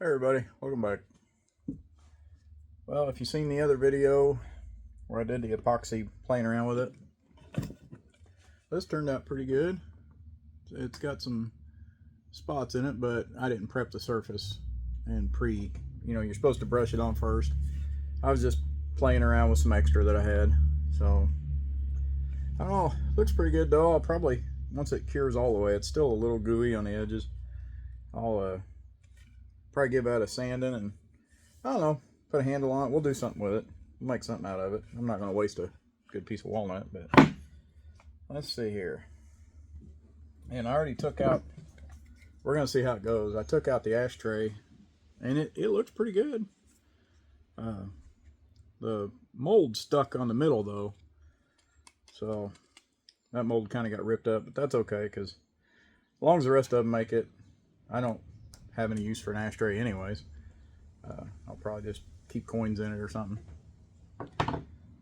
Hey everybody, welcome back. Well, if you've seen the other video where I did the epoxy playing around with it, this turned out pretty good. It's got some spots in it, but I didn't prep the surface and you're supposed to brush it on first. I was just playing around with some extra that I had. So, I don't know, looks pretty good though. I'll probably, once it cures all the way, it's still a little gooey on the edges. I'll probably give that a sanding and, I don't know, put a handle on it. We'll do something with it. We'll make something out of it. I'm not going to waste a good piece of walnut, but let's see here. And I already took out, we're going to see how it goes. I took out the ashtray and it looks pretty good. The mold stuck on the middle though, so that mold kind of got ripped up, but that's okay because as long as the rest of them make it, I don't have any use for an ashtray anyways. I'll probably just keep coins in it or something.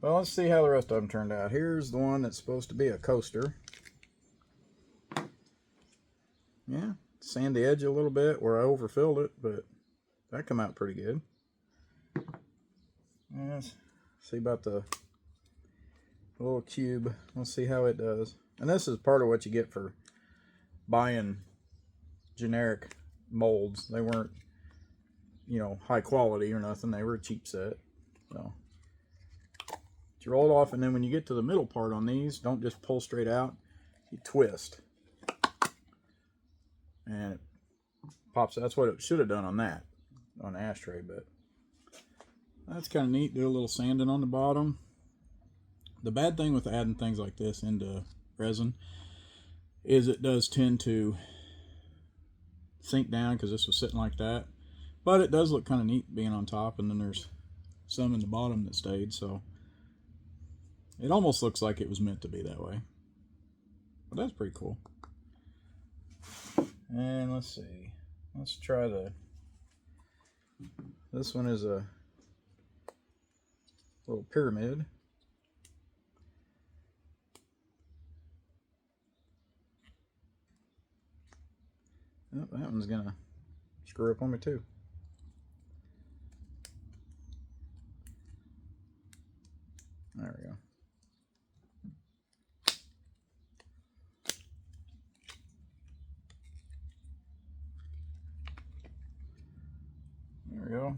Well, let's see how the rest of them turned out. Here's the one that's supposed to be a coaster. Yeah, sand the edge a little bit where I overfilled it, but that come out pretty good. Let's see about the little cube. Let's see how it does. And this is part of what you get for buying generic molds. They weren't, high quality or nothing. They were a cheap set. So you roll it off, and then when you get to the middle part on these, don't just pull straight out. You twist, and it pops. That's what it should have done on the ashtray, but that's kind of neat. Do a little sanding on the bottom. The bad thing with adding things like this into resin is it does tend to sink down because this was sitting like that. But it does look kind of neat being on top, and then there's some in the bottom that stayed, so it almost looks like it was meant to be that way. But that's pretty cool. And let's see. Let's try this one is a little pyramid. Oh, that one's gonna screw up on me too. There we go. There we go.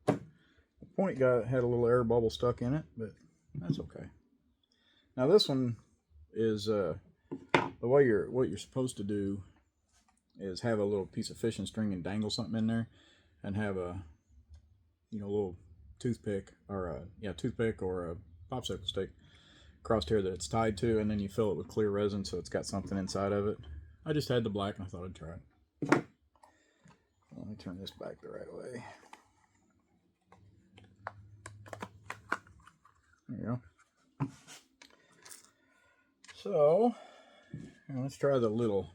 The point had a little air bubble stuck in it, but that's okay. Now this one is the way what you're supposed to do is have a little piece of fishing string and dangle something in there, and have a little toothpick or a popsicle stick crossed here that it's tied to, and then you fill it with clear resin so it's got something inside of it. I just had the black and I thought I'd try it. Let me turn this back the right way. There you go. So let's try the little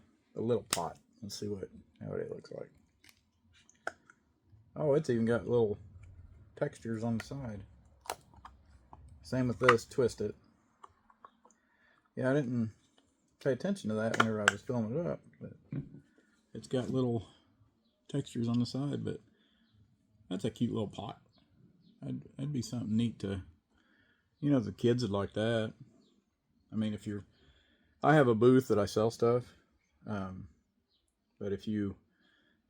pot. Let's see how it looks like. Oh, it's even got little textures on the side. Same with this, twist it. Yeah, I didn't pay attention to that whenever I was filling it up, but it's got little textures on the side, but that's a cute little pot. That'd be something neat to, the kids would like that. I mean, I have a booth that I sell stuff, but if you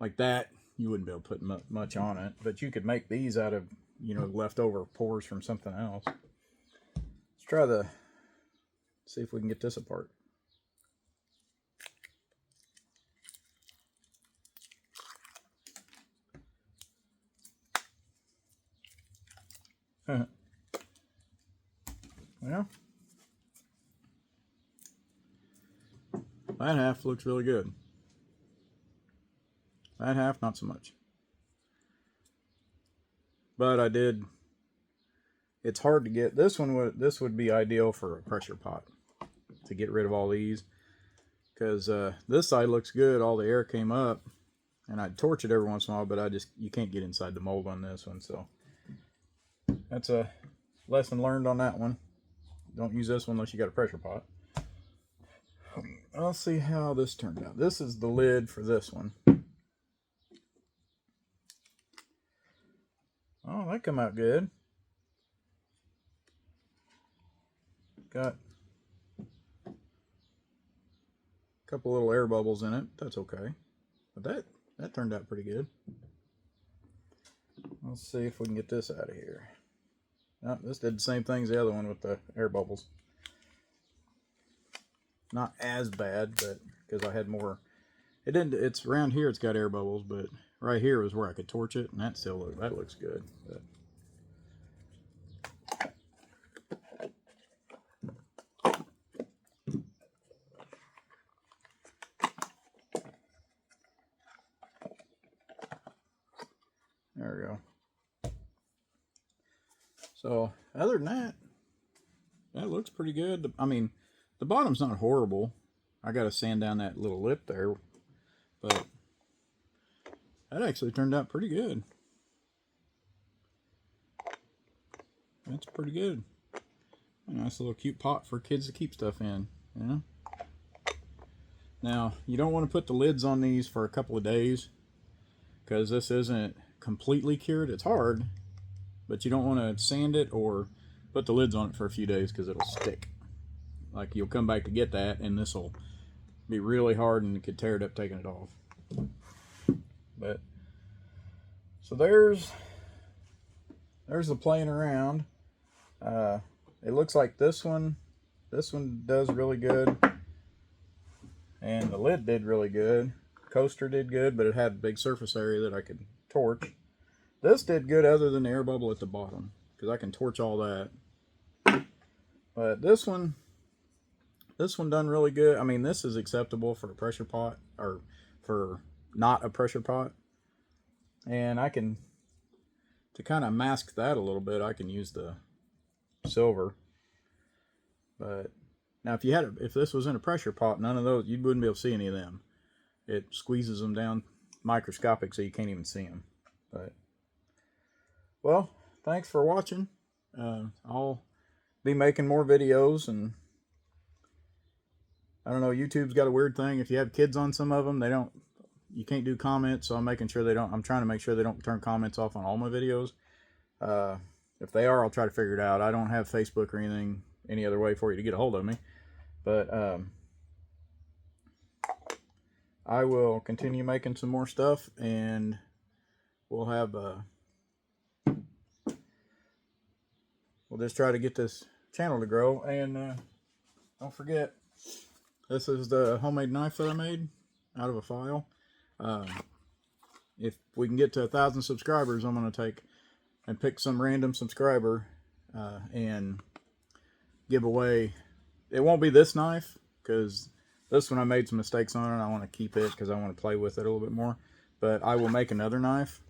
like that, you wouldn't be able to put much on it, but you could make these out of, leftover pores from something else. Let's see if we can get this apart. Well, that half looks really good. That half, not so much. But it's hard to get, this would be ideal for a pressure pot to get rid of all these, because this side looks good, all the air came up, and I'd torch it every once in a while, but you can't get inside the mold on this one, so that's a lesson learned on that one. Don't use this one unless you got a pressure pot. I'll see how this turned out. This is the lid for this one. Oh, that come out good. Got a couple little air bubbles in it. That's okay. But that turned out pretty good. Let's see if we can get this out of here. Oh, this did the same thing as the other one with the air bubbles. Not as bad, but because I had more. It didn't. It's around here. It's got air bubbles, but right here was where I could torch it, and that looks good. But there we go. So other than that, that looks pretty good. I mean, the bottom's not horrible. I got to sand down that little lip there, but that actually turned out pretty good. That's pretty good. A nice little cute pot for kids to keep stuff in, you know? Now, you don't want to put the lids on these for a couple of days because this isn't completely cured. It's hard, but you don't want to sand it or put the lids on it for a few days because it'll stick. Like, you'll come back to get that and this will be really hard and you could tear it up taking it off. But so there's the playing around. It looks like this one does really good, and the lid did really good. Coaster did good, but it had a big surface area that I could torch. This did good other than the air bubble at the bottom, because I can torch all that. But this one done really good. I mean, this is acceptable for a pressure pot, or for not a pressure pot. And I can, to kind of mask that a little bit, I can use the silver. But now if this was in a pressure pot, none of those, you wouldn't be able to see any of them. It squeezes them down microscopic so you can't even see them. But, well, thanks for watching. I'll be making more videos, and I don't know, YouTube's got a weird thing. If you have kids on some of them, you can't do comments, so I'm trying to make sure they don't turn comments off on all my videos. If they are, I'll try to figure it out. I don't have Facebook or anything, any other way for you to get a hold of me. But I will continue making some more stuff, and we'll just try to get this channel to grow. And don't forget, this is the homemade knife that I made out of a file. If we can get to 1,000 subscribers, I'm going to take and pick some random subscriber and give away. It won't be this knife, because this one I made some mistakes on it. I want to keep it because I want to play with it a little bit more. But I will make another knife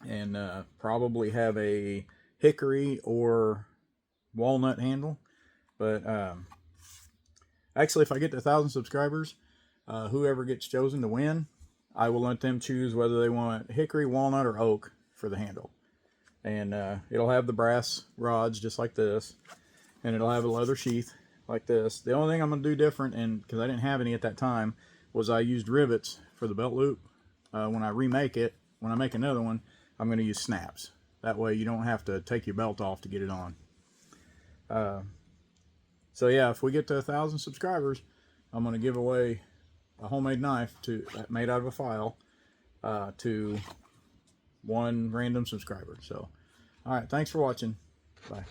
and probably have a hickory or walnut handle. But actually, if I get to 1,000 subscribers, whoever gets chosen to win, I will let them choose whether they want hickory, walnut, or oak for the handle. And it'll have the brass rods just like this, and it'll have a leather sheath like this. The only thing I'm going to do different, and because I didn't have any at that time, was I used rivets for the belt loop. When I remake it, when I make another one, I'm going to use snaps. That way you don't have to take your belt off to get it on. So yeah, if we get to 1,000 subscribers, I'm going to give away a homemade knife made out of a file to one random subscriber. So, all right, thanks for watching. Bye.